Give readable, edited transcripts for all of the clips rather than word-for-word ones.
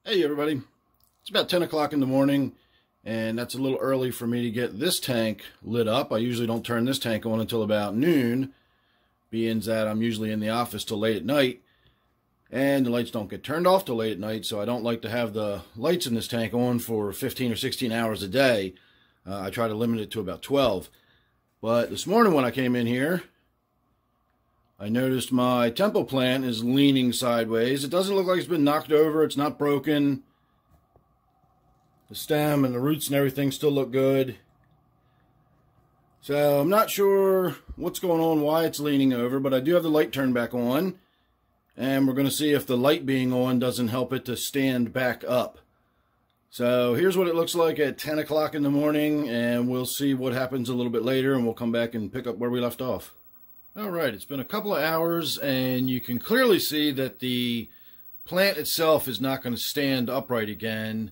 Hey everybody, it's about 10 o'clock in the morning, and that's a little early for me to get this tank lit up. I usually don't turn this tank on until about noon, being that I'm usually in the office till late at night, and the lights don't get turned off till late at night, so I don't like to have the lights in this tank on for 15 or 16 hours a day. I try to limit it to about 12. But this morning when I came in here, I noticed my temple plant is leaning sideways. It doesn't look like it's been knocked over. It's not broken. The stem and the roots and everything still look good. So I'm not sure what's going on, why it's leaning over, but I do have the light turned back on. And we're going to see if the light being on doesn't help it to stand back up. So here's what it looks like at 10 o'clock in the morning, and we'll see what happens a little bit later, and we'll come back and pick up where we left off. Alright, it's been a couple of hours, and you can clearly see that the plant itself is not going to stand upright again,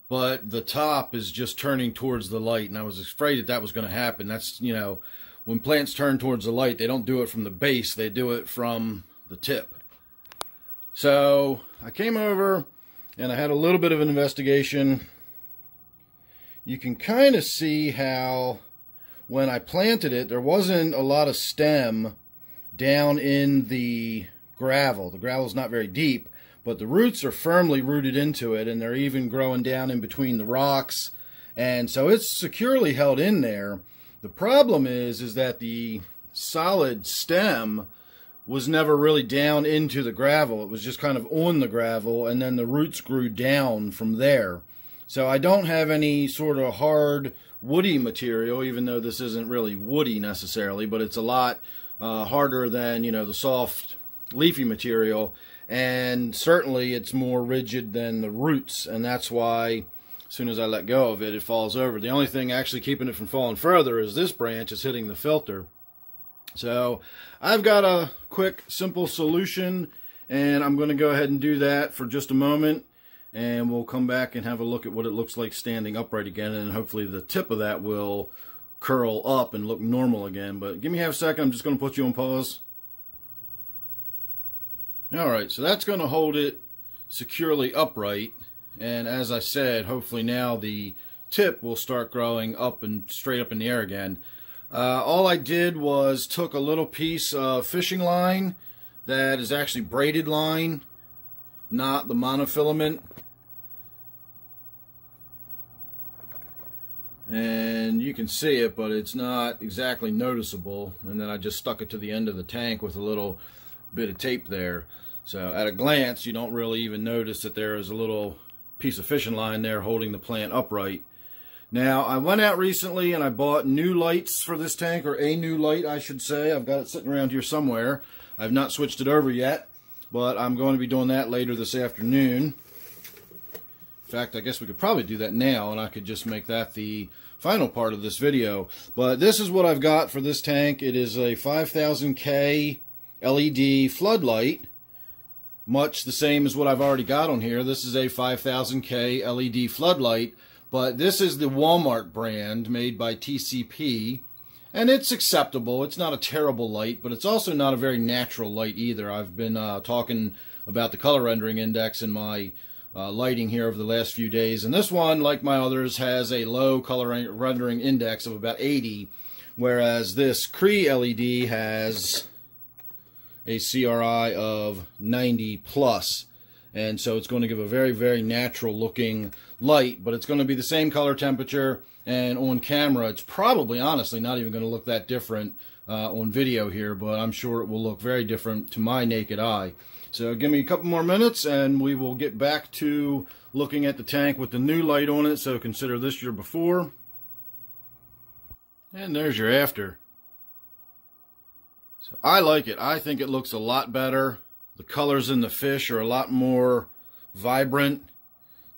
but the top is just turning towards the light, and I was afraid that that was going to happen. That's, you know, when plants turn towards the light, they don't do it from the base, they do it from the tip. So I came over, and I had a little bit of an investigation. You can kind of see how when I planted it, there wasn't a lot of stem down in the gravel. The gravel's not very deep, but the roots are firmly rooted into it, and they're even growing down in between the rocks, and so it's securely held in there. The problem is that the solid stem was never really down into the gravel. It was just kind of on the gravel, and then the roots grew down from there. So I don't have any sort of hard woody material, even though this isn't really woody necessarily, but it's a lot harder than, you know, the soft leafy material, and certainly it's more rigid than the roots, and that's why as soon as I let go of it, it falls over. The only thing actually keeping it from falling further is this branch is hitting the filter. So I've got a quick, simple solution, and I'm going to go ahead and do that for just a moment, and we'll come back and have a look at what it looks like standing upright again, and hopefully the tip of that will curl up and look normal again. But give me half a second, I'm just going to put you on pause. Alright, so that's going to hold it securely upright, and as I said, hopefully now the tip will start growing up and straight up in the air again. All I did was took a little piece of fishing line that is actually braided line, not the monofilament, and you can see it, but it's not exactly noticeable, and then I just stuck it to the end of the tank with a little bit of tape there. So at a glance, you don't really even notice that there is a little piece of fishing line there holding the plant upright. Now, I went out recently and I bought new lights for this tank, or a new light, I should say. I've got it sitting around here somewhere. I've not switched it over yet, but I'm going to be doing that later this afternoon. In fact, I guess we could probably do that now, and I could just make that the final part of this video. But this is what I've got for this tank. It is a 5000K LED floodlight, much the same as what I've already got on here. This is a 5000K LED floodlight. But this is the Walmart brand made by TCP, and it's acceptable. It's not a terrible light, but it's also not a very natural light either. I've been talking about the color rendering index in my lighting here over the last few days, and this one, like my others, has a low color rendering index of about 80, whereas this Cree LED has a CRI of 90 plus. And so it's going to give a very, very natural looking light, but it's going to be the same color temperature, and on camera it's probably, honestly, not even going to look that different on video here, but I'm sure it will look very different to my naked eye. So give me a couple more minutes and we will get back to looking at the tank with the new light on it, so consider this your before. And there's your after. So I like it. I think it looks a lot better. The colors in the fish are a lot more vibrant.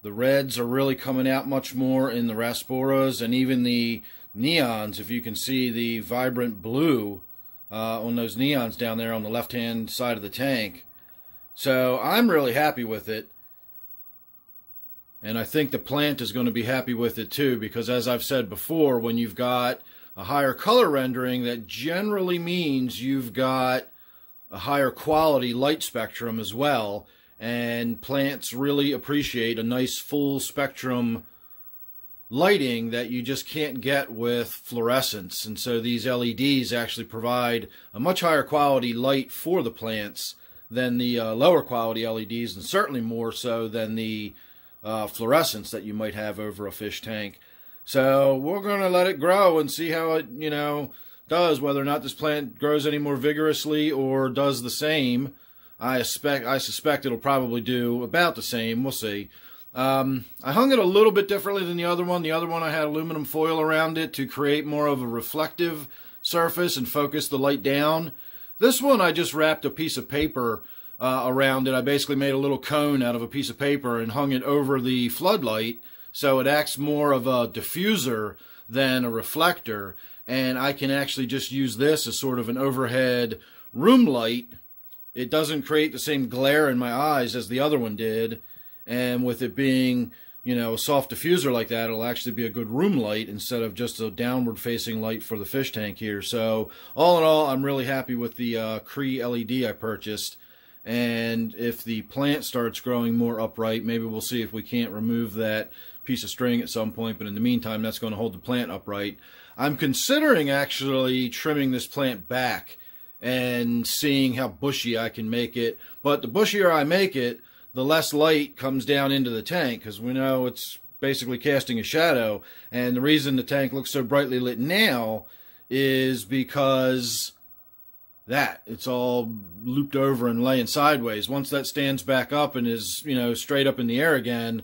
The reds are really coming out much more in the Rasporas, and even the neons, if you can see the vibrant blue on those neons down there on the left-hand side of the tank. So I'm really happy with it. And I think the plant is going to be happy with it too, because as I've said before, when you've got a higher color rendering, that generally means you've got a higher quality light spectrum as well, And plants really appreciate a nice full spectrum lighting that you just can't get with fluorescence. And so these LEDs actually provide a much higher quality light for the plants than the lower quality LEDs, and certainly more so than the fluorescence that you might have over a fish tank. So we're going to let it grow and see how it, does, whether or not this plant grows any more vigorously or does the same. I suspect it'll probably do about the same. We'll see. I hung it a little bit differently than the other one. The other one I had aluminum foil around it to create more of a reflective surface and focus the light down. This one I just wrapped a piece of paper around it. I basically made a little cone out of a piece of paper and hung it over the floodlight, so it acts more of a diffuser than a reflector, and I can actually just use this as sort of an overhead room light. It doesn't create the same glare in my eyes as the other one did, and with it being, a soft diffuser like that, it'll actually be a good room light instead of just a downward facing light for the fish tank here. So all in all, I'm really happy with the Cree LED I purchased. And if the plant starts growing more upright, maybe we'll see if we can't remove that piece of string at some point, but in the meantime, that's going to hold the plant upright. I'm considering actually trimming this plant back and seeing how bushy I can make it. But the bushier I make it, the less light comes down into the tank, because we know it's basically casting a shadow. And the reason the tank looks so brightly lit now is because it's all looped over and laying sideways. Once that stands back up and is, straight up in the air again,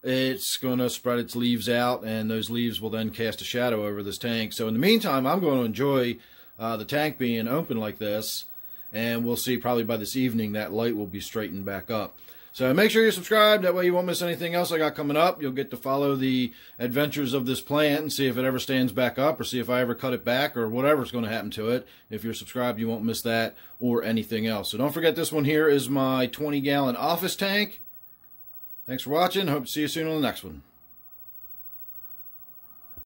it's going to spread its leaves out, and those leaves will then cast a shadow over this tank. So in the meantime, I'm going to enjoy the tank being open like this, and we'll see probably by this evening that light will be straightened back up. So make sure you subscribe, that way you won't miss anything else I got coming up. You'll get to follow the adventures of this plant and see if it ever stands back up, or see if I ever cut it back, or whatever's going to happen to it. If you're subscribed, you won't miss that or anything else. So don't forget, this one here is my 20-gallon office tank. Thanks for watching. Hope to see you soon on the next one.